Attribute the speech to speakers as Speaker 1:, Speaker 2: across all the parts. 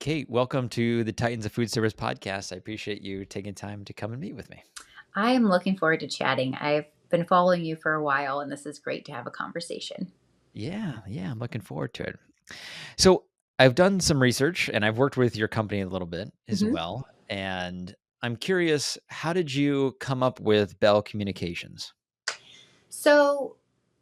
Speaker 1: Kate, welcome to the Titans of Food Service podcast. I appreciate you taking time to come and meet with me.
Speaker 2: I am looking forward to chatting. I've been following you for a while, and this is great to have a conversation.
Speaker 1: Yeah, I'm looking forward to it. So, I've done some research and I've worked with your company a little bit as
Speaker 2: hmm
Speaker 1: well. And I'm curious, how did you come up with Belle Communications?
Speaker 2: So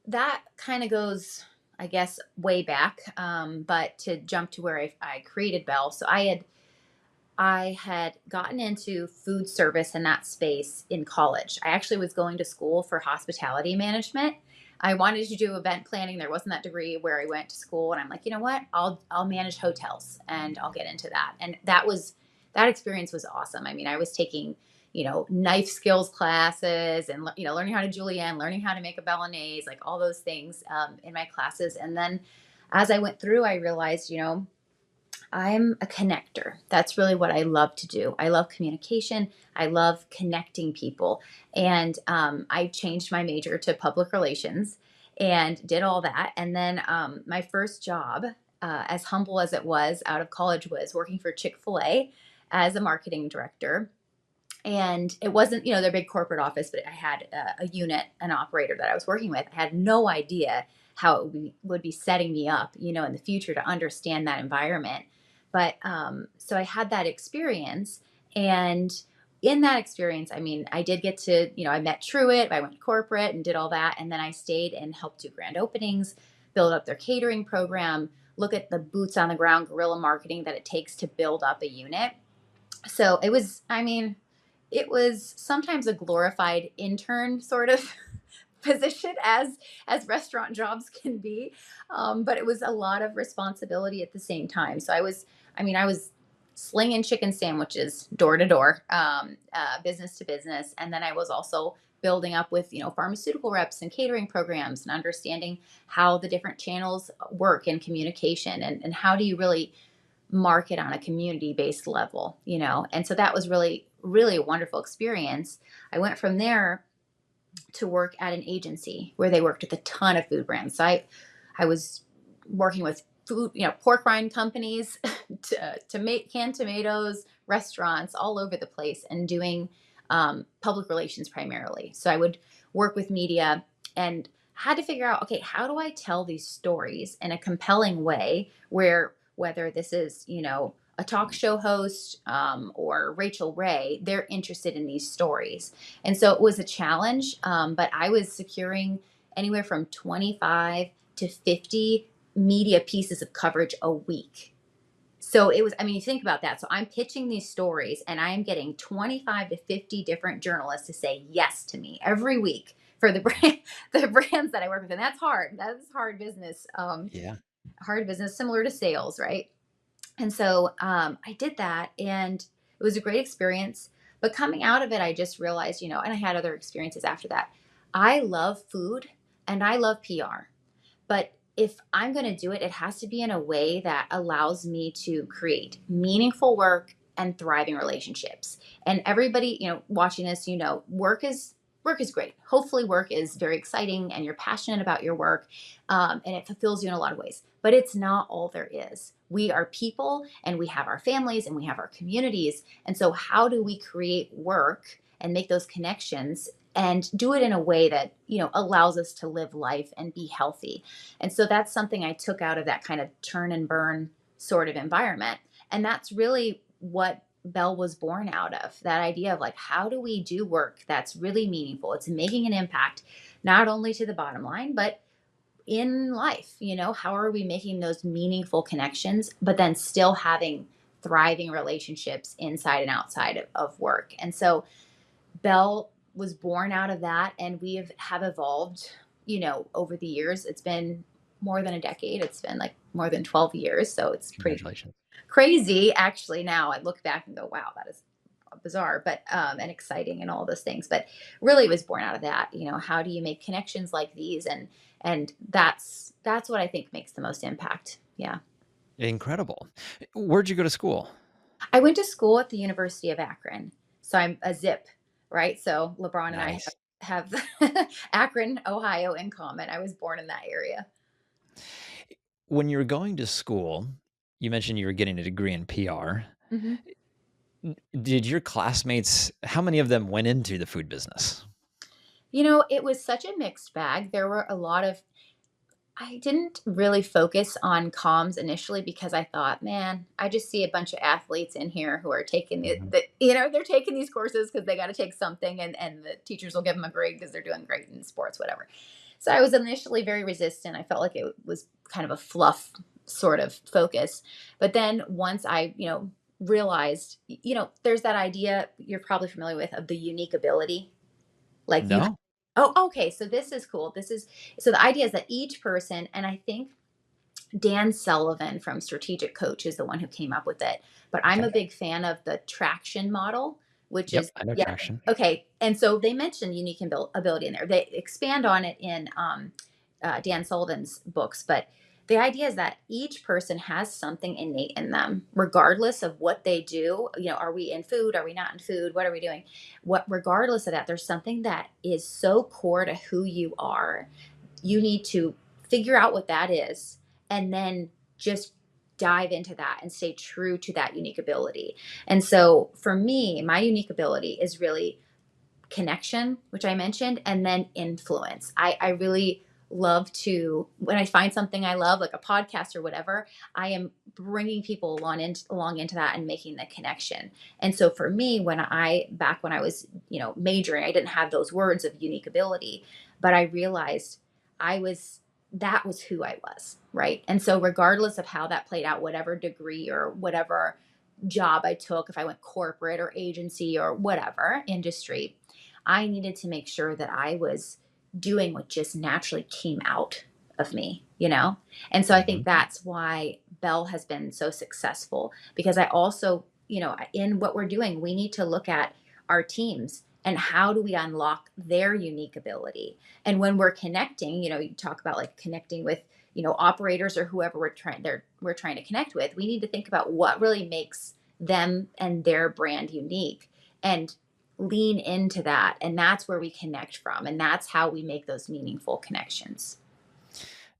Speaker 2: that kind of goes, I guess, way back. But to jump to where I created Bell, so I had gotten into food service in that space in college. I actually was going to school for hospitality management. I wanted to do event planning. There wasn't that degree where I went to school, and I'm like, you know what? I'll manage hotels, and I'll get into that. And that experience was awesome. I mean, I was taking knife skills classes and learning how to julienne, learning how to make a bolognese, like all those things in my classes. And then as I went through, I realized, I'm a connector. That's really what I love to do. I love communication. I love connecting people. And I changed my major to public relations and did all that. And then my first job, as humble as it was out of college, was working for Chick-fil-A as a marketing director. And it wasn't, their big corporate office, but I had a unit, an operator that I was working with. I had no idea how it would be setting me up, in the future to understand that environment. But so I had that experience. And in that experience, I mean, I did get to, I met Truett, I went corporate and did all that. And then I stayed and helped do grand openings, build up their catering program, look at the boots on the ground guerrilla marketing that it takes to build up a unit. So it was, I mean, it was sometimes a glorified intern sort of position as restaurant jobs can be, but it was a lot of responsibility at the same time. So I was slinging chicken sandwiches door to door, business to business, and then I was also building up with pharmaceutical reps and catering programs and understanding how the different channels work in communication, and how do you really market on a community based level, and so that was really really a wonderful experience. I went from there to work at an agency where they worked with a ton of food brands. So I was working with food, pork rind companies, to make canned tomatoes, restaurants all over the place, and doing public relations primarily. So I would work with media and had to figure out, okay, how do I tell these stories in a compelling way where whether this is, a talk show host, or Rachel Ray, they're interested in these stories. And so it was a challenge, but I was securing anywhere from 25 to 50 media pieces of coverage a week. So it was, I mean, you think about that. So I'm pitching these stories and I'm getting 25 to 50 different journalists to say yes to me every week for the brand, the brands that I work with. And that's hard. That is hard business.
Speaker 1: Yeah,
Speaker 2: Hard business, similar to sales, right? And so I did that, and it was a great experience. But coming out of it, I just realized, and I had other experiences after that. I love food and I love PR. But if I'm going to do it, it has to be in a way that allows me to create meaningful work and thriving relationships. And everybody, watching this, work is great. Hopefully, work is very exciting, and you're passionate about your work, and it fulfills you in a lot of ways. But it's not all there is. We are people, and we have our families, and we have our communities. And so, how do we create work and make those connections and do it in a way that allows us to live life and be healthy? And so that's something I took out of that kind of turn and burn sort of environment. And that's really what Belle was born out of, that idea of like, how do we do work that's really meaningful? It's making an impact, not only to the bottom line, but in life. How are we making those meaningful connections, but then still having thriving relationships inside and outside of work? And so Belle was born out of that, and we have evolved, over the years. It's been more than a decade. It's been like more than 12 years. So it's pretty
Speaker 1: congratulations.
Speaker 2: crazy. Actually, now I look back and go, wow, that is bizarre, but, and exciting and all those things. But really it was born out of that. How do you make connections like these? And that's what I think makes the most impact. Yeah.
Speaker 1: Incredible. Where'd you go to school?
Speaker 2: I went to school at the University of Akron. So I'm a zip, right? So LeBron and I
Speaker 1: Nice.
Speaker 2: have Akron, Ohio in common. I was born in that area.
Speaker 1: When you were going to school, you mentioned you were getting a degree in PR.
Speaker 2: Mhm.
Speaker 1: Did your classmates, how many of them went into the food business?
Speaker 2: It was such a mixed bag. There were a lot of I didn't really focus on comms initially because I thought, man, I just see a bunch of athletes in here who are taking
Speaker 1: Mhm.
Speaker 2: they're taking these courses because they got to take something, and the teachers will give them a grade because they're doing great in sports, whatever. So I was initially very resistant. I felt like it was kind of a fluff sort of focus. But then once I, realized, there's that idea you're probably familiar with of the unique ability. Like you
Speaker 1: No?
Speaker 2: Oh, okay. So this is cool. So the idea is that each person, and I think Dan Sullivan from Strategic Coach is the one who came up with it. But I'm
Speaker 1: Okay.
Speaker 2: a big fan of the traction model, which
Speaker 1: Yep,
Speaker 2: is,
Speaker 1: I know
Speaker 2: yeah,
Speaker 1: traction.
Speaker 2: okay. And so they mentioned unique ability in there. They expand on it in Dan Sullivan's books, but the idea is that each person has something innate in them, regardless of what they do. Are we in food? Are we not in food? What are we doing? Regardless of that, there's something that is so core to who you are. You need to figure out what that is, and then just dive into that and stay true to that unique ability. And so for me, my unique ability is really connection, which I mentioned, and then influence. I really love to, when I find something I love, like a podcast or whatever, I am bringing people along into that and making the connection. And so for me, back when I was, majoring, I didn't have those words of unique ability, but I realized I was, that was who I was, right? And so regardless of how that played out, whatever degree or whatever job I took, if I went corporate or agency or whatever industry, I needed to make sure that I was doing what just naturally came out of me. And so I think
Speaker 1: Mhm.
Speaker 2: that's why Belle has been so successful, because I also, in what we're doing, we need to look at our teams and how do we unlock their unique ability. And when we're connecting, you talk about like connecting with, operators or whoever we're trying to connect with, we need to think about what really makes them and their brand unique, and lean into that. And that's where we connect from. And that's how we make those meaningful connections.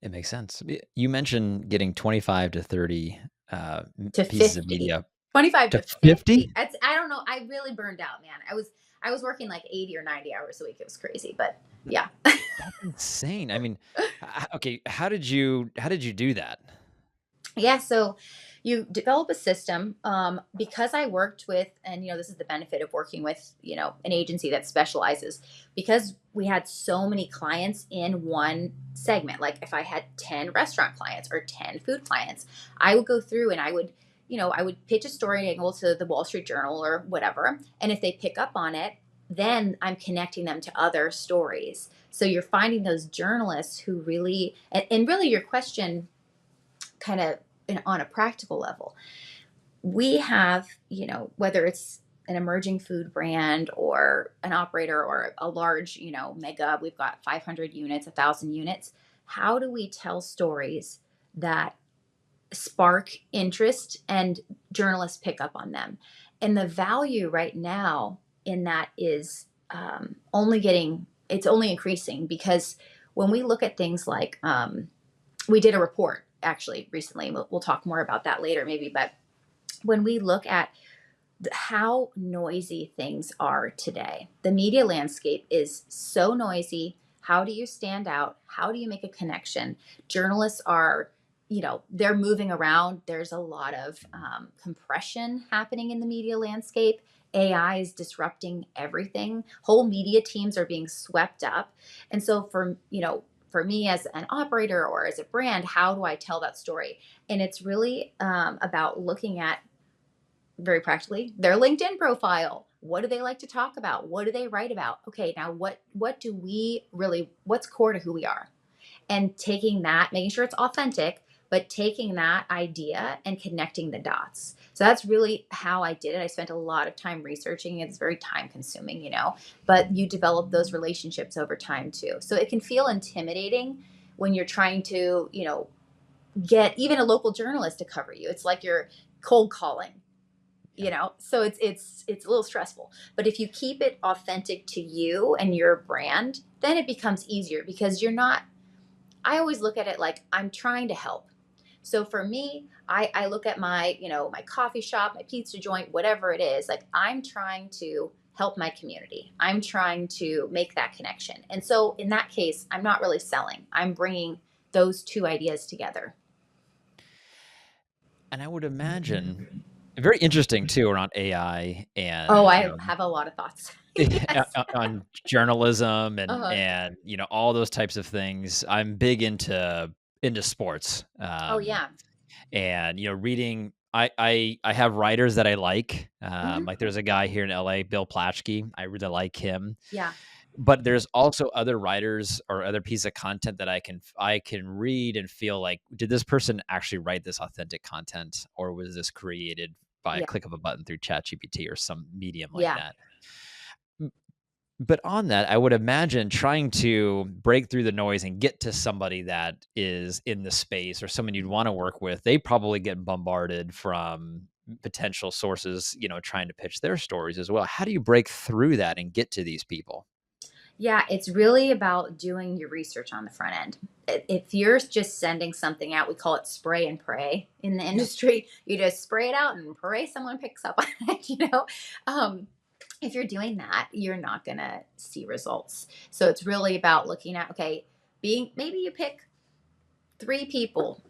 Speaker 1: It makes sense. You mentioned getting 25 to 30,
Speaker 2: To
Speaker 1: pieces of
Speaker 2: 50,
Speaker 1: media
Speaker 2: 25
Speaker 1: to
Speaker 2: to 50.
Speaker 1: 50?
Speaker 2: I don't know. I really burned out, man. I was working like 80 or 90 hours a week. It was crazy, but yeah.
Speaker 1: That's insane. I mean, okay, how did you do that?
Speaker 2: Yeah, so you develop a system, because I worked with, and this is the benefit of working with an agency that specializes, because we had so many clients in one segment. Like if I had 10 restaurant clients or 10 food clients, I would go through and I would pitch a story angle to the Wall Street Journal or whatever, and if they pick up on it, then I'm connecting them to other stories. So you're finding those journalists who really, and really your question kind of, on a practical level, we have, whether it's an emerging food brand or an operator or a large, mega, we've got 500 units, 1,000 units. How do we tell stories that spark interest and journalists pick up on them? And the value right now in that is, it's only increasing, because when we look at things like, we did a report actually recently. We'll talk more about that later, maybe. But when we look at how noisy things are today, the media landscape is so noisy. How do you stand out? How do you make a connection? Journalists are, they're moving around. There's a lot of compression happening in the media landscape. AI is disrupting everything. Whole media teams are being swept up. And so for me as an operator or as a brand, how do I tell that story? And it's really about looking at, very practically, their LinkedIn profile. What do they like to talk about? What do they write about? Okay, now what do we really, what's core to who we are? And taking that, making sure it's authentic, but taking that idea and connecting the dots. So that's really how I did it. I spent a lot of time researching. It's very time consuming, but you develop those relationships over time too. So it can feel intimidating when you're trying to, get even a local journalist to cover you. It's like you're cold calling,
Speaker 1: Yeah.
Speaker 2: so it's a little stressful. But if you keep it authentic to you and your brand, then it becomes easier, because you're not, I always look at it like I'm trying to help. So for me, I look at my, my coffee shop, my pizza joint, whatever it is, like I'm trying to help my community. I'm trying to make that connection. And so in that case, I'm not really selling. I'm bringing those two ideas together.
Speaker 1: And I would imagine very interesting too around AI
Speaker 2: Oh,
Speaker 1: and,
Speaker 2: I have a lot of thoughts. Yes.
Speaker 1: on journalism
Speaker 2: Uh-huh.
Speaker 1: and, all those types of things. I'm big into sports,
Speaker 2: Oh yeah.
Speaker 1: and, reading I have writers that I
Speaker 2: Hmm.
Speaker 1: like there's a guy here in LA, Bill Plaschke, I really like him.
Speaker 2: Yeah.
Speaker 1: But there's also other writers or other piece of content that I can read and feel like, did this person actually write this authentic content, or was this created by a
Speaker 2: Yeah.
Speaker 1: click of a button through ChatGPT or some medium like
Speaker 2: Yeah.
Speaker 1: that? M But on that, I would imagine trying to break through the noise and get to somebody that is in the space or someone you'd wanna work with, they probably get bombarded from potential sources, trying to pitch their stories as well. How do you break through that and get to these people?
Speaker 2: Yeah, it's really about doing your research on the front end. If you're just sending something out, we call it spray and pray in the industry. You just spray it out and pray someone picks up on it. Um, if you're doing that, you're not going to see results. So it's really about looking at, okay, being maybe you pick three people,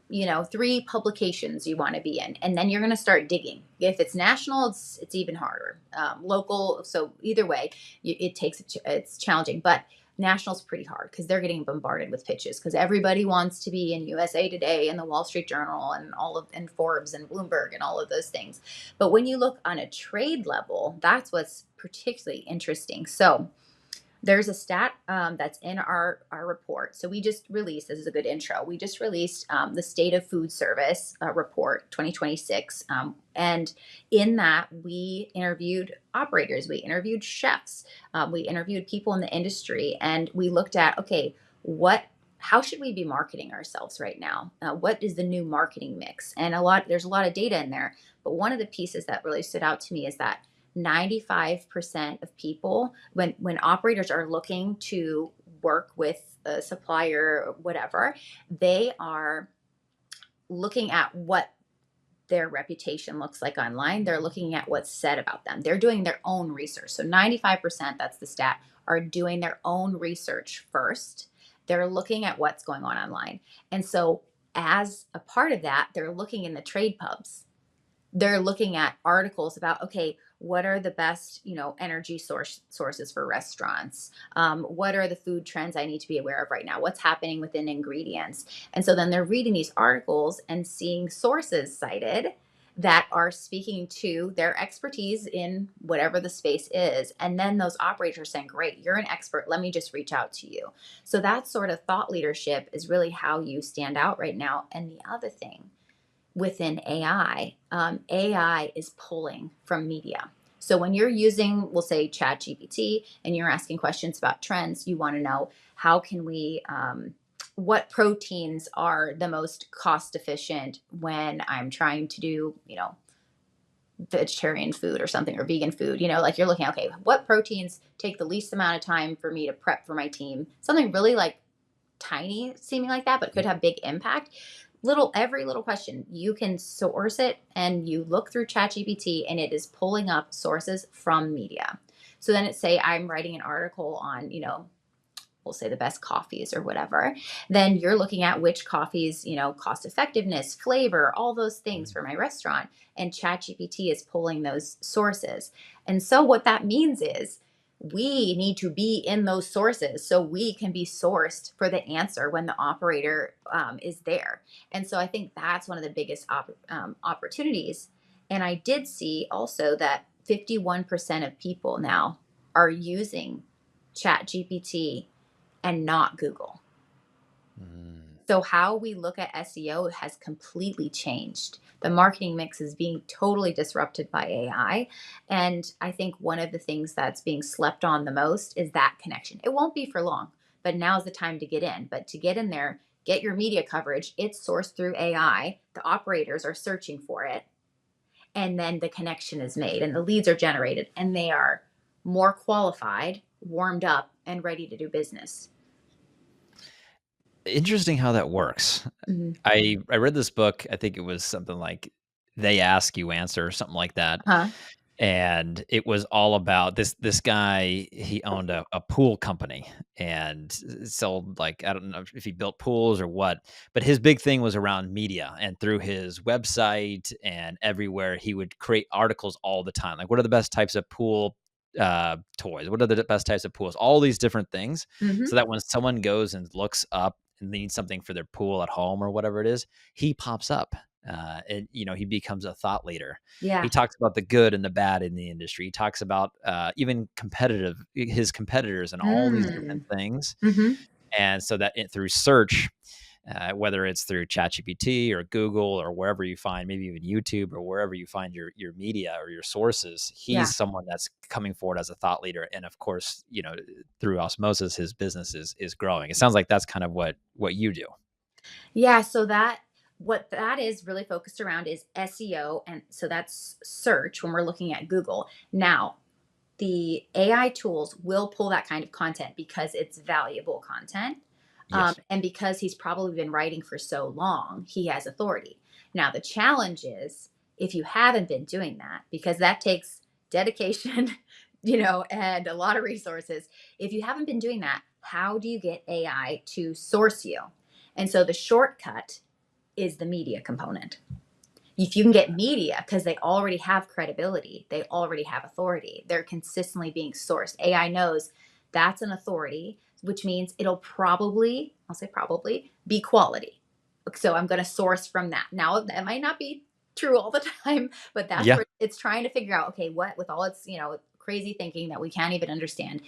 Speaker 2: three publications you want to be in, and then you're going to start digging. If it's national, it's even harder. Local, so either way, it takes it's challenging, but national's pretty hard because they're getting bombarded with pitches because everybody wants to be in USA Today and the Wall Street Journal and and Forbes and Bloomberg and all of those things. But when you look on a trade level, that's what's particularly interesting. So there's a stat that's in our report. So we just released, this is a good intro. We just released the State of Food Service report 2026. And in that, we interviewed operators, we interviewed chefs, we interviewed people in the industry, and we looked at, okay, how should we be marketing ourselves right now? What is the new marketing mix? And there's a lot of data in there. But one of the pieces that really stood out to me is that 95% of people, when operators are looking to work with a supplier or whatever, they are looking at what their reputation looks like online. They're looking at what's said about them. They're doing their own research. So 95%, that's the stat, are doing their own research first. They're looking at what's going on online. And so as a part of that, they're looking in the trade pubs, they're looking at articles about, okay, what are the best energy sources for restaurants, what are the food trends I need to be aware of right now, what's happening within ingredients. And so then they're reading these articles and seeing sources cited that are speaking to their expertise in whatever the space is, and then those operators are saying, great, you're an expert, let me just reach out to you. So that sort of thought leadership is really how you stand out right now. And the other thing within AI, AI is pulling from media. So when you're using, we'll say, ChatGPT, and you're asking questions about trends, you want to know how can we, what proteins are the most cost efficient when I'm trying to do, vegetarian food or something or vegan food. Like you're looking, okay, what proteins take the least amount of time for me to prep for my team? Something really like tiny seeming like that, but could have big impact. Every little question, you can source it and you look through ChatGPT and it is pulling up sources from media. So then it say I'm writing an article on, we'll say the best coffees or whatever. Then you're looking at which coffees, cost effectiveness, flavor, all those things for my restaurant. And ChatGPT is pulling those sources. And so what that means is we need to be in those sources so we can be sourced for the answer when the operator is there. And so I think that's one of the biggest opportunities. And I did see also that 51% of people now are using ChatGPT and not Google.
Speaker 1: Mm.
Speaker 2: So how we look at SEO has completely changed. The marketing mix is being totally disrupted by AI. And I think one of the things that's being slept on the most is that connection. It won't be for long, but now's the time to get in. But to get in there, get your media coverage, it's sourced through AI. The operators are searching for it. And then the connection is made and the leads are generated and they are more qualified, warmed up, and ready to do business.
Speaker 1: Interesting how that works.
Speaker 2: Mhm.
Speaker 1: I read this book, I think it was something like They Ask, You Answer or something like that,
Speaker 2: Huh?
Speaker 1: and it was all about this guy, he owned a pool company and sold, like, I don't know if he built pools or what, but his big thing was around media, and through his website and everywhere, he would create articles all the time, like, what are the best types of pool, toys? What are the best types of pools? All these different things, so
Speaker 2: Mhm.
Speaker 1: that when someone goes and looks up and needs something for their pool at home or whatever it is, he pops up, and, he becomes a thought leader. He
Speaker 2: Yeah.
Speaker 1: talks about the good and the bad in the industry. He talks about, even his competitors and all these different
Speaker 2: Mm.
Speaker 1: things.
Speaker 2: Mhm.
Speaker 1: And so that through search, whether it's through ChatGPT or Google or wherever you find, maybe even YouTube or wherever you find your media or your sources,
Speaker 2: Yeah.
Speaker 1: he's someone that's coming forward as a thought leader. And of course, through osmosis, his business is growing. It sounds like that's kind of what you do.
Speaker 2: Yeah, so that what that is really focused around is SEO, and so that's search when we're looking at Google. Now, the AI tools will pull that kind of content because it's valuable content.
Speaker 1: Yes.
Speaker 2: And because he's probably been writing for so long, he has authority. Now, the challenge is if you haven't been doing that, because that takes dedication, and a lot of resources. If you haven't been doing that, how do you get AI to source you? And so the shortcut is the media component. If you can get media because they already have credibility, they already have authority, they're consistently being sourced. AI knows that's an authority, which means it'll probably, I'll say probably, be quality. So I'm going to source from that. Now, that might not be true all the time, but that's
Speaker 1: Yeah.
Speaker 2: where it's trying to figure out, okay, what with all its, crazy thinking that we can't even understand,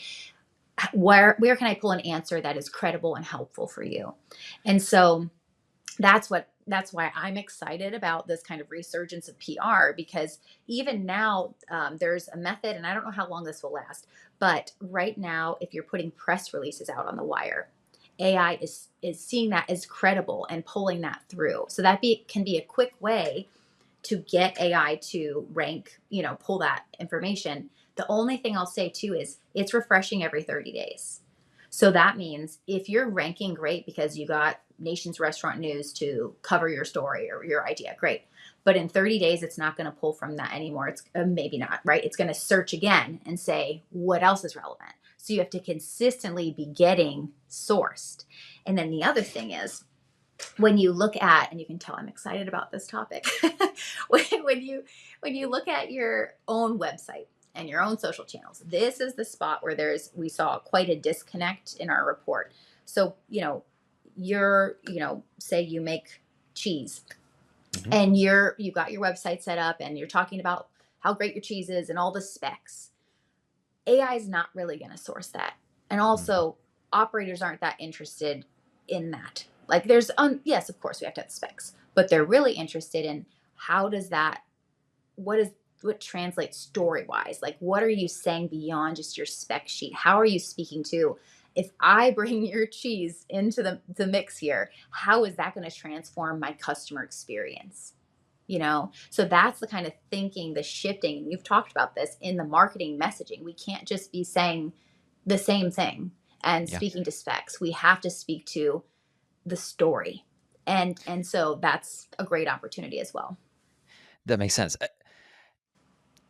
Speaker 2: where can I pull an answer that is credible and helpful for you? And so that's why I'm excited about this kind of resurgence of PR, because even now, there's a method, and I don't know how long this will last, but right now, if you're putting press releases out on the wire, AI is seeing that as credible and pulling that through. So can be a quick way to get AI to rank, pull that information. The only thing I'll say too is it's refreshing every 30 days. So that means if you're ranking great because you got Nation's Restaurant News to cover your story or your idea, great. But in 30 days, it's not going to pull from that anymore. It's maybe not, right? It's going to search again and say, what else is relevant? So you have to consistently be getting sourced. And then the other thing is, when you look at, and you can tell I'm excited about this topic, when you look at your own website and your own social channels, this is the spot where we saw quite a disconnect in our report. So say you make cheese,
Speaker 1: Hmm.
Speaker 2: and you got your website set up and you're talking about how great your cheese is and all the specs. AI is not really going to source that. And
Speaker 1: Hmm.
Speaker 2: also, operators aren't that interested in that. Like, yes, of course, we have to have specs, but they're really interested in how does that, what translates story wise? Like, what are you saying beyond just your spec sheet? How are you speaking to, if I bring your cheese into the mix here, how is that going to transform my customer experience? So that's the kind of thinking, the shifting, and you've talked about this in the marketing messaging. We can't just be saying the same thing and
Speaker 1: Yeah.
Speaker 2: speaking to specs. We have to speak to the story, and so that's a great opportunity as well.
Speaker 1: That makes sense.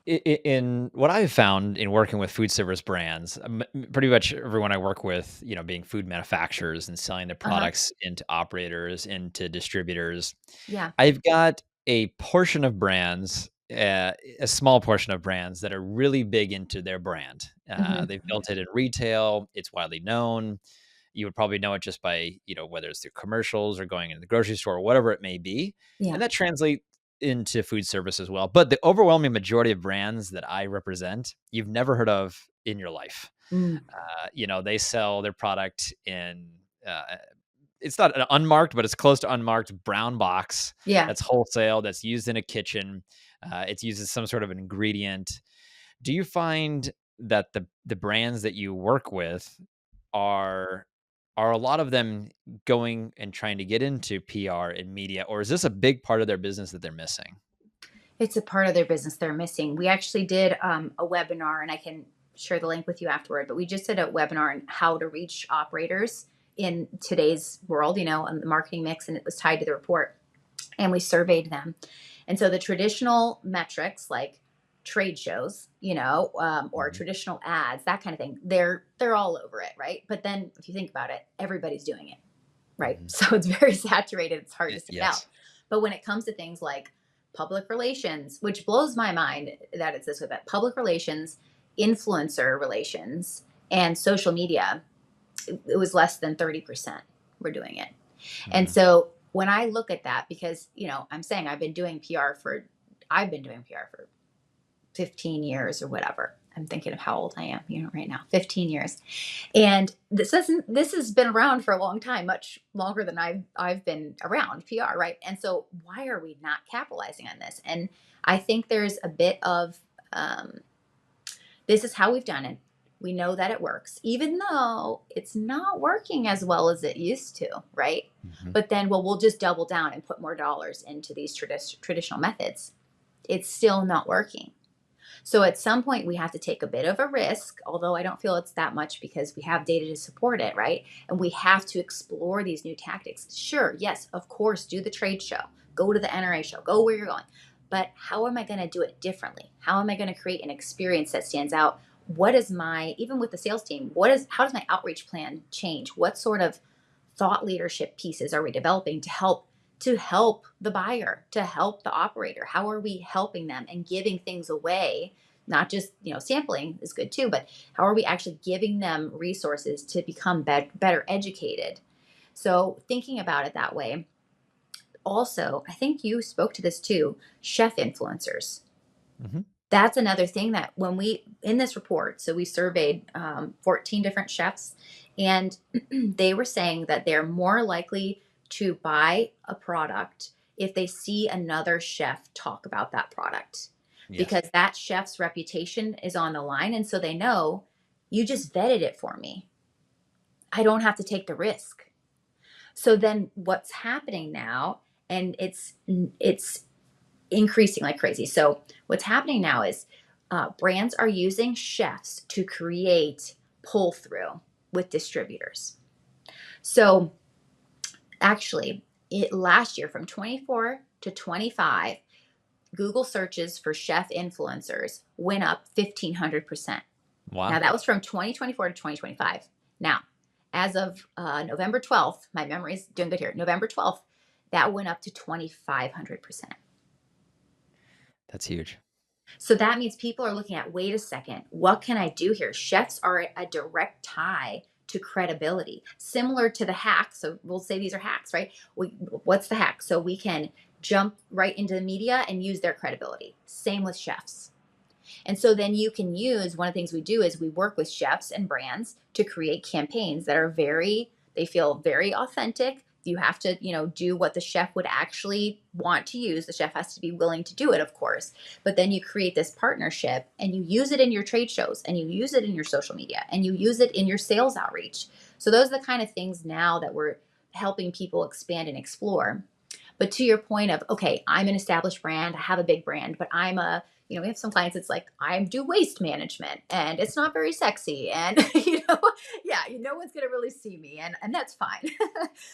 Speaker 1: In what I've found in working with food service brands, pretty much everyone I work with, being food manufacturers and selling their
Speaker 2: Uh-huh.
Speaker 1: products into operators, into distributors,
Speaker 2: Yeah.
Speaker 1: I've got a portion of brands, a small portion of brands that are really big into their brand.
Speaker 2: Hmm.
Speaker 1: They've built it in retail, it's widely known. You would probably know it just by, whether it's through commercials or going into the grocery store or whatever it may be.
Speaker 2: Yeah.
Speaker 1: And that translates into food service as well. But the overwhelming majority of brands that I represent, you've never heard of in your life.
Speaker 2: Mm.
Speaker 1: They sell their product in, it's not an unmarked, but it's close to unmarked brown box
Speaker 2: Yeah.
Speaker 1: that's wholesale, that's used in a kitchen. It's used as some sort of an ingredient. Do you find that the brands that you work with are are a lot of them going and trying to get into PR and media, or is this a big part of their business that they're missing?
Speaker 2: It's a part of their business they're missing. We actually did a webinar, and I can share the link with you afterward, but we just did a webinar on how to reach operators in today's world, and the marketing mix, and it was tied to the report. And we surveyed them. And so the traditional metrics like trade shows, or
Speaker 1: Mhm.
Speaker 2: traditional ads, that kind of thing, they're all over it, right? But then if you think about it, everybody's doing it, right?
Speaker 1: Mhm.
Speaker 2: So it's very saturated. It's hard to stand out.
Speaker 1: Yes.
Speaker 2: But when it comes to things like public relations, which blows my mind that it's this way, but public relations, influencer relations, and social media, it was less than 30% were doing it. And
Speaker 1: Mhm.
Speaker 2: so when I look at that, because, I'm saying I've been doing PR for 15 years or whatever. I'm thinking of how old I am, right now, 15 years. And this has been around for a long time, much longer than I've been around PR, right? And so why are we not capitalizing on this? And I think there's a bit of um, this is how we've done it. We know that it works, even though it's not working as well as it used to, right?
Speaker 1: Mhm.
Speaker 2: But then, well, we'll just double down and put more dollars into these traditional methods. It's still not working. So at some point, we have to take a bit of a risk, although I don't feel it's that much because we have data to support it, right? And we have to explore these new tactics. Sure, yes, of course, do the trade show, go to the NRA show, go where you're going. But how am I going to do it differently? How am I going to create an experience that stands out? What is even with the sales team, how does my outreach plan change? What sort of thought leadership pieces are we developing to help the buyer, to help the operator? How are we helping them and giving things away? Not just, sampling is good too, but how are we actually giving them resources to become better educated? So thinking about it that way. Also, I think you spoke to this too, chef influencers.
Speaker 1: Mhm.
Speaker 2: That's another thing that when we in this report, so we surveyed 14 different chefs, and they were saying that they're more likely to buy a product if they see another chef talk about that product,
Speaker 1: Yes.
Speaker 2: because that chef's reputation is on the line, and so they know you just vetted it for me. I don't have to take the risk. So then what's happening now, and it's increasing like crazy. So what's happening now is brands are using chefs to create pull through with distributors. So actually, it last year from 24 to 25, Google searches for chef influencers went up 1,500%. Now
Speaker 1: Wow.
Speaker 2: that was from 2024 to 2025. Now, as of November 12th, my memory's doing good here. November 12th, that went up to 2,500%.
Speaker 1: That's huge.
Speaker 2: So that means people are looking at, wait a second, what can I do here? Chefs are a direct tie to credibility, similar to the hack. So we'll say these are hacks, right? What's the hack? So we can jump right into the media and use their credibility. Same with chefs. And so then you can use one of the things we do is we work with chefs and brands to create campaigns that are they feel very authentic. You have to, do what the chef would actually want to use. The chef has to be willing to do it, of course. But then you create this partnership and you use it in your trade shows and you use it in your social media and you use it in your sales outreach. So those are the kind of things now that we're helping people expand and explore. But to your point of, okay, I'm an established brand, I have a big brand, but we have some clients, it's like, I do waste management and it's not very sexy. And, yeah, no one's going to really see me and that's fine.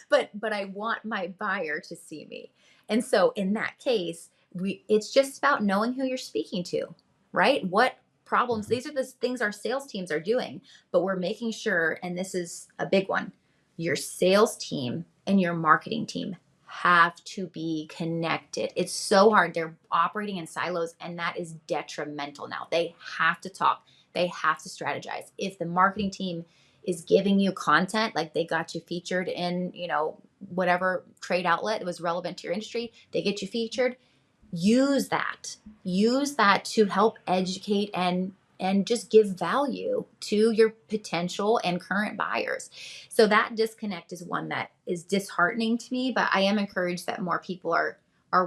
Speaker 2: but I want my buyer to see me. And so in that case, it's just about knowing who you're speaking to, right? What problems,
Speaker 1: Mhm.
Speaker 2: these are the things our sales teams are doing, but we're making sure, and this is a big one, your sales team and your marketing team have to be connected. It's so hard. They're operating in silos, and that is detrimental now. They have to talk, they have to strategize. If the marketing team is giving you content, like they got you featured in, whatever trade outlet that was relevant to your industry, they get you featured, use that. Use that to help educate and just give value to your potential and current buyers. So that disconnect is one that is disheartening to me, but I am encouraged that more people are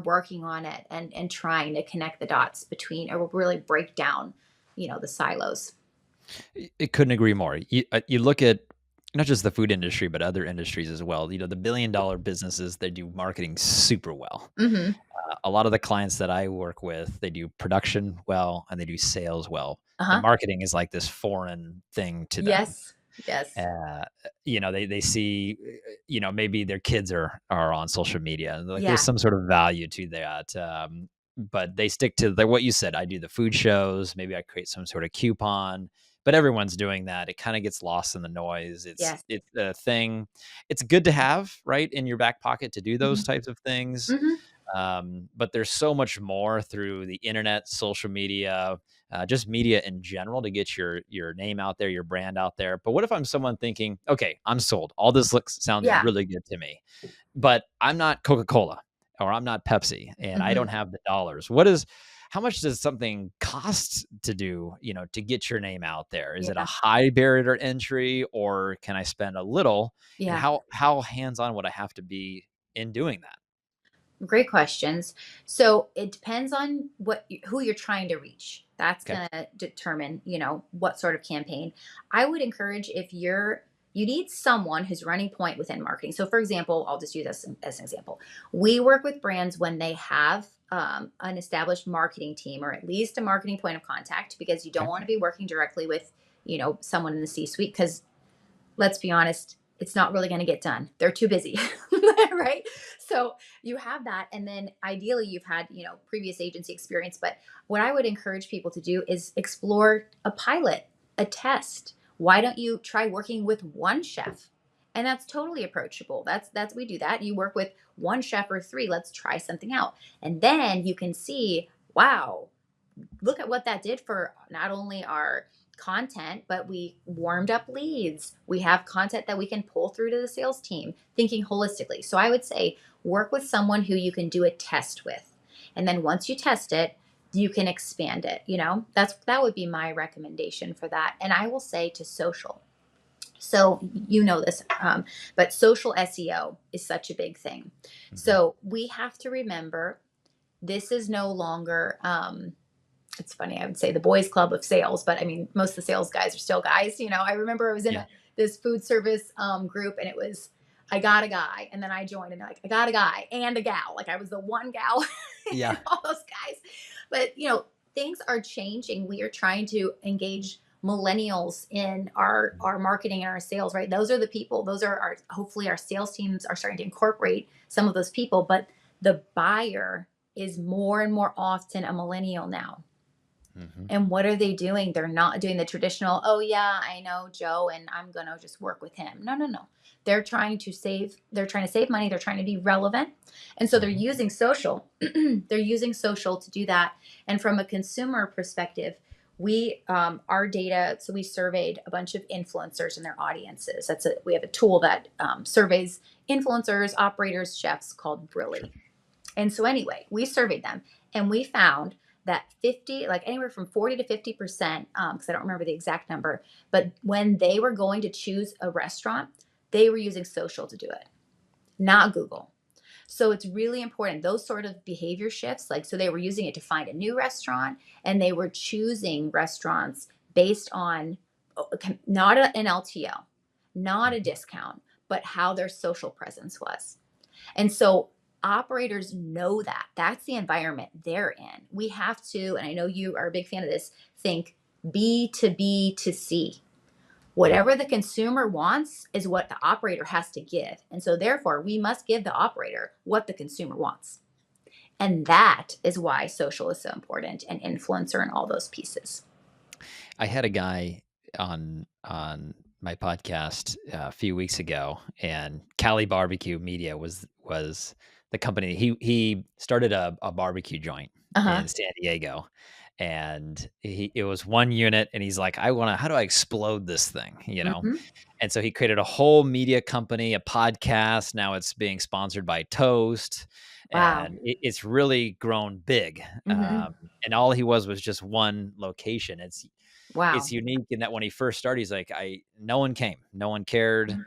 Speaker 2: working on it and trying to connect the dots between, or really break down, the silos.
Speaker 1: It couldn't agree more. You look at not just the food industry, but other industries as well. The billion-dollar businesses, they do marketing super well.
Speaker 2: Mm-hmm.
Speaker 1: A lot of the clients that I work with, they do production well and they do sales well. And
Speaker 2: Uh-huh.
Speaker 1: marketing is like this foreign thing to them.
Speaker 2: Yes. Yes.
Speaker 1: Uh, they see, maybe their kids are on social media, and like there's
Speaker 2: Yeah.
Speaker 1: some sort of value to that. But they stick to what you said. I do the food shows. Maybe I create some sort of coupon, but everyone's doing that. It kind of gets lost in the noise. It's
Speaker 2: Yes.
Speaker 1: it's a thing. It's good to have right in your back pocket to do those
Speaker 2: Mhm.
Speaker 1: types of things.
Speaker 2: Mhm.
Speaker 1: But there's so much more through the internet, social media, just media in general to get your name out there, your brand out there. But what if I'm someone thinking, okay, I'm sold. All this sounds
Speaker 2: Yeah.
Speaker 1: really good to me, but I'm not Coca Cola or I'm not Pepsi, and I don't
Speaker 2: Mhm.
Speaker 1: have the dollars. How much does something cost to do, to get your name out there? Is it a
Speaker 2: Yeah.
Speaker 1: high barrier to entry, or can I spend a little? And
Speaker 2: Yeah.
Speaker 1: how hands on would I have to be in doing that?
Speaker 2: Great questions. So it depends on who you're trying to reach. That's
Speaker 1: Okay.
Speaker 2: going to determine, what sort of campaign. I would encourage if you need someone who's running point within marketing. So, for example, I'll just use this as an example. We work with brands when they have an established marketing team or at least a marketing point of contact because you don't
Speaker 1: Okay.
Speaker 2: want to be working directly with, someone in the C-suite because let's be honest, it's not really going to get done. They're too busy, right? So you have that. And then ideally, you've had, previous agency experience. But what I would encourage people to do is explore a pilot, a test. Why don't you try working with one chef? And that's totally approachable. We do that. You work with one chef or three. Let's try something out. And then you can see, wow, look at what that did for not only our content, but we warmed up leads. We have content that we can pull through to the sales team, thinking holistically. So I would say work with someone who you can do a test with. And then once you test it, you can expand it. That would be my recommendation for that. And I will say to social. So you know this, but social SEO is such a big thing.
Speaker 1: Mhm.
Speaker 2: So we have to remember this is no longer it's funny, I would say the boys club of sales, but I mean, most of the sales guys are still guys. I remember I was in
Speaker 1: Yeah.
Speaker 2: this food service group and it was, I got a guy. And then I joined and they're like, I got a guy and a gal. Like I was the one gal and
Speaker 1: Yeah.
Speaker 2: all those guys. But, things are changing. We are trying to engage millennials in our marketing and our sales, right? Those are the people, those are hopefully our sales teams are starting to incorporate some of those people. But the buyer is more and more often a millennial now.
Speaker 1: Mhm.
Speaker 2: And what are they doing? They're not doing the traditional, oh yeah, I know Joe and I'm going to just work with him. No, no, no. They're trying to save money, they're trying to be relevant. And so they're
Speaker 1: Mhm.
Speaker 2: using social. They're using social to do that. And from a consumer perspective, our data, so we surveyed a bunch of influencers and their audiences. We have a tool that surveys influencers, operators, chefs called Brilly.
Speaker 1: Sure.
Speaker 2: And so anyway, we surveyed them and we found that 50, like anywhere from 40 to 50%, because I don't remember the exact number, but when they were going to choose a restaurant, they were using social to do it, not Google. So it's really important. Those sort of behavior shifts, like, so they were using it to find a new restaurant and they were choosing restaurants based on not an LTO, not a
Speaker 1: Mhm.
Speaker 2: discount, but how their social presence was. And so operators know that. That's the environment they're in. We have to, and I know you are a big fan of this, think B to B to C.
Speaker 1: Yeah.
Speaker 2: Whatever the consumer wants is what the operator has to give. And so therefore, we must give the operator what the consumer wants. And that is why social is so important and influencer and all those pieces.
Speaker 1: I had a guy on my podcast a few weeks ago, and Cali Barbecue Media was the company. He started a barbecue joint
Speaker 2: Uh-huh.
Speaker 1: in San Diego, and it was one unit, and he's like, I want to. How do I explode this thing?
Speaker 2: Hmm.
Speaker 1: And so he created a whole media company, a podcast. Now it's being sponsored by Toast,
Speaker 2: Wow.
Speaker 1: and it's really grown big.
Speaker 2: Hmm.
Speaker 1: And all he was just one location. It's
Speaker 2: Wow.
Speaker 1: unique in that when he first started, he's like, no one came, no one cared.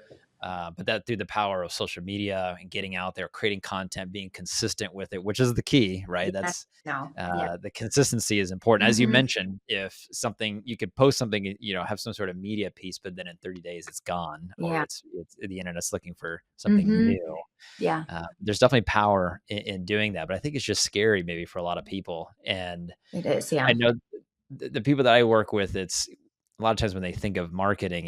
Speaker 1: But that through the power of social media and getting out there, creating content, being consistent with it, which is the key, right?
Speaker 2: Yeah.
Speaker 1: That's
Speaker 2: No. Yeah.
Speaker 1: the consistency is important. As you
Speaker 2: Hmm.
Speaker 1: mentioned, if something you could post something, have some sort of media piece, but then in 30 days it's gone, or
Speaker 2: Yeah.
Speaker 1: it's the internet's looking for something
Speaker 2: Hmm.
Speaker 1: new.
Speaker 2: Yeah.
Speaker 1: There's definitely power in doing that, but I think it's just scary maybe for a lot of people. And
Speaker 2: It is.
Speaker 1: I
Speaker 2: Yeah.
Speaker 1: know the people that I work with, it's a lot of times when they think of marketing,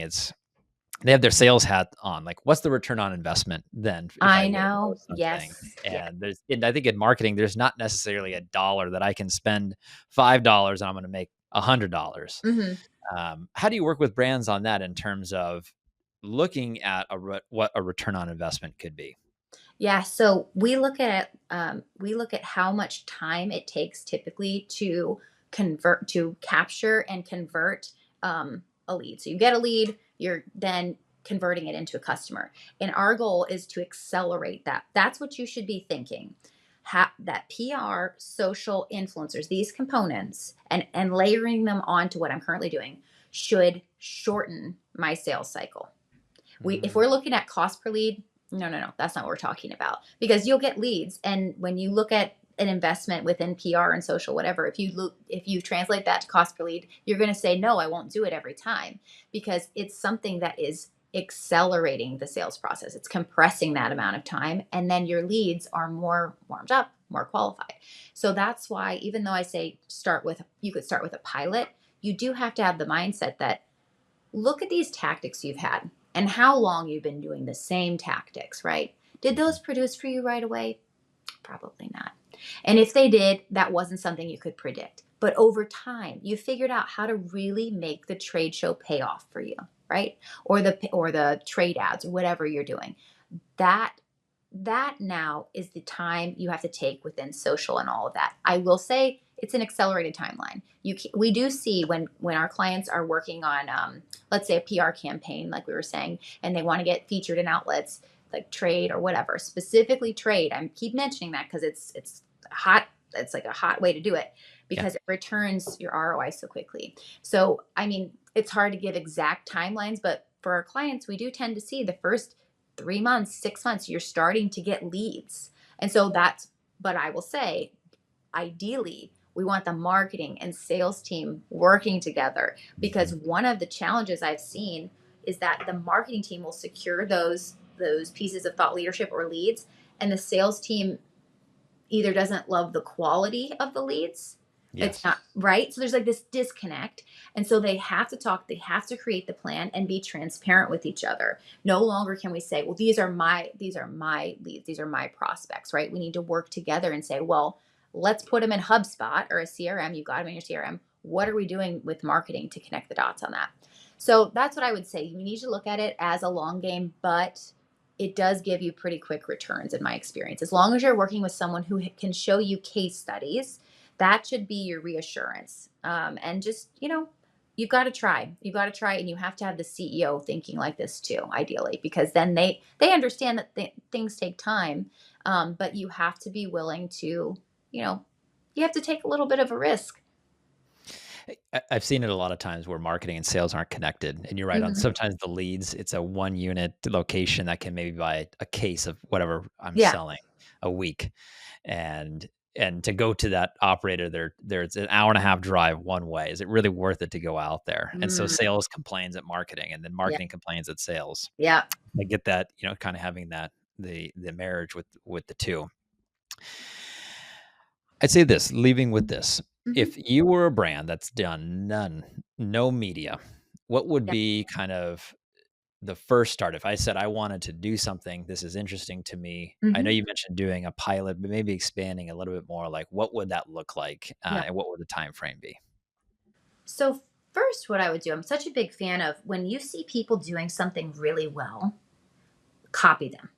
Speaker 1: they have their sales hat on. Like, what's the return on investment then if I
Speaker 2: I
Speaker 1: were to
Speaker 2: know.
Speaker 1: post something?
Speaker 2: Yes. Yeah.
Speaker 1: And and I think in marketing, there's not necessarily a dollar that I can spend $5 and I'm going to make $100.
Speaker 2: Hmm.
Speaker 1: How do you work with brands on that in terms of looking at what a return on investment could be?
Speaker 2: Yeah, so we look at how much time it takes typically to capture and convert a lead. So you get a lead, you're then converting it into a customer, and our goal is to accelerate that. That's what you should be thinking. That PR, social influencers, these components, and layering them onto what I'm currently doing should shorten my sales cycle. If
Speaker 1: Mm,
Speaker 2: we're looking at cost per lead, no, no, no, that's not what we're talking about, because you'll get leads, and when you look at an investment within PR and social, whatever, if you translate that to cost per lead, you're going to say no, I won't do it every time, because it's something that is accelerating the sales process. It's compressing that amount of time, and then your leads are more warmed up, more qualified. So that's why, even though I say you could start with a pilot, you do have to have the mindset that look at these tactics you've had and how long you've been doing the same tactics, right? Did
Speaker 1: mhm.
Speaker 2: those produce for you right away? Probably not. And if they did, that wasn't something you could predict. But over time, you figured out how to really make the trade show pay off for you, right? Or the trade ads or whatever you're doing. That that now is the time you have to take within social and all of that. I will say it's an accelerated timeline. We do see when our clients are working on, let's say, a PR campaign, like we were saying, and they want to get featured in outlets like trade or whatever, specifically trade. I keep mentioning that because it's hot. It's like a hot way to do it
Speaker 1: Yeah.
Speaker 2: because it returns your ROI so quickly. So, I mean, it's hard to give exact timelines, but for our clients, we do tend to see the first 3 months, 6 months, you're starting to get leads. And so but I will say, ideally, we want the marketing and sales team working together,
Speaker 1: Mhm.
Speaker 2: because one of the challenges I've seen is that the marketing team will secure those pieces of thought leadership or leads, and the sales team either doesn't love the quality of the leads. It's
Speaker 1: Yes.
Speaker 2: not right. So there's like this disconnect. And so they have to talk, they have to create the plan and be transparent with each other. No longer can we say, well, these are my leads, these are my prospects, right? We need to work together and say, well, let's put them in HubSpot or a CRM. You've got them in your CRM. What are we doing with marketing to connect the dots on that? So that's what I would say. You need to look at it as a long game, but it does give you pretty quick returns in my experience. As long as you're working with someone who can show you case studies, that should be your reassurance. And just, you've got to try. You've got to try, and you have to have the CEO thinking like this too, ideally, because then they understand that things take time, but you have to be willing to, you know, you have to take a little bit of a risk.
Speaker 1: I've seen it a lot of times where marketing and sales aren't connected, and you're right on
Speaker 2: Hmm.
Speaker 1: sometimes the leads, it's a 1 unit location that can maybe buy a case of whatever I'm
Speaker 2: Yeah.
Speaker 1: selling a week, and to go to that operator, there's an hour and a half drive one way. Is it really worth it to go out there? And so
Speaker 2: Mm,
Speaker 1: sales complains at marketing, and then
Speaker 2: yeah.
Speaker 1: marketing complains at sales.
Speaker 2: Yeah.
Speaker 1: I get that, kinda having that the marriage with the 2. I'd say this, leaving with this.
Speaker 2: Hmm.
Speaker 1: If you were a brand that's done no media, what would
Speaker 2: Yeah.
Speaker 1: be kind of the first start? If I said I wanted to do something, this is interesting to me. I know
Speaker 2: Hmm.
Speaker 1: you mentioned doing a pilot, but maybe expanding a little bit more. Like, what would that look like,
Speaker 2: Yeah.
Speaker 1: and what would the time frame be?
Speaker 2: So, first, what I would do, I'm such a big fan of when you see people doing something really well, copy them.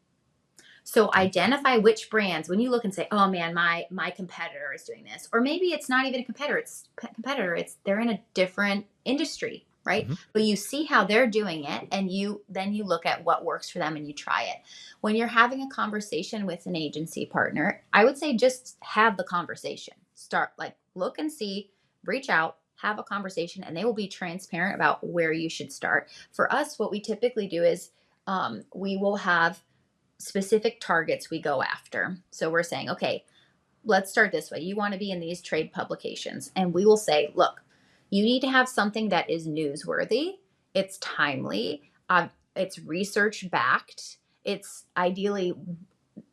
Speaker 2: So
Speaker 1: Okay.
Speaker 2: identify which brands when you look and say, "Oh man, my competitor is doing this," or maybe it's not even a competitor. It's they're in a different industry, right?
Speaker 1: Mhm.
Speaker 2: But you see how they're doing it, and you look at what works for them and you try it. When you're having a conversation with an agency partner, I would say just have the conversation. Start like look and see, reach out, have a conversation, and they will be transparent about where you should start. For us, what we typically do is we will have specific targets we go after. So we're saying, okay, let's start this way. You want to be in these trade publications. And we will say, look, you need to have something that is newsworthy, it's timely, it's research backed. It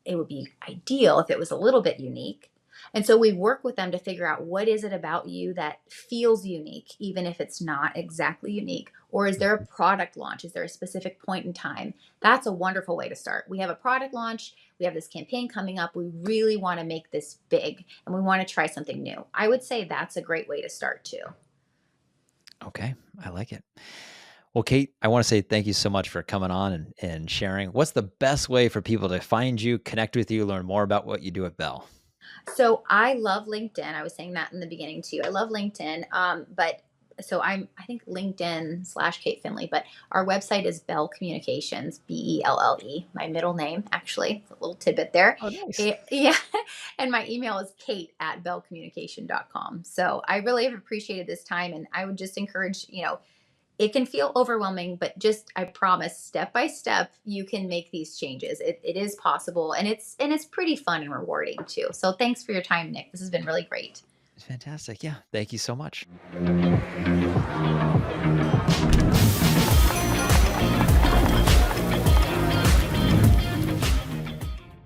Speaker 2: would be ideal if it was a little bit unique. And so we work with them to figure out what is it about you that feels unique, even if it's not exactly unique. Or is there a
Speaker 1: Mhm.
Speaker 2: product launch? Is there a specific point in time? That's a wonderful way to start. We have a product launch. We have this campaign coming up. We really want to make this big and we want to try something new. I would say that's a great way to start too.
Speaker 1: Okay, I like it. Well, Kate, I want to say thank you so much for coming on and sharing. What's the best way for people to find you, connect with you, learn more about what you do at Bell?
Speaker 2: So I love LinkedIn. I was saying that in the beginning too. I love LinkedIn. But so I think LinkedIn slash Kate Finley, but our website is Belle Communications, Belle, my middle name, actually. It's a little tidbit there.
Speaker 1: Oh, nice.
Speaker 2: Yeah. And my email is kate at bellecommunication.com. So I really have appreciated this time. And I would just encourage, it can feel overwhelming, but just I promise, step by step, you can make these changes. It is possible, and it's pretty fun and rewarding too. So thanks for your time, Nick. This has been really great.
Speaker 1: Fantastic. Yeah. Thank you so much.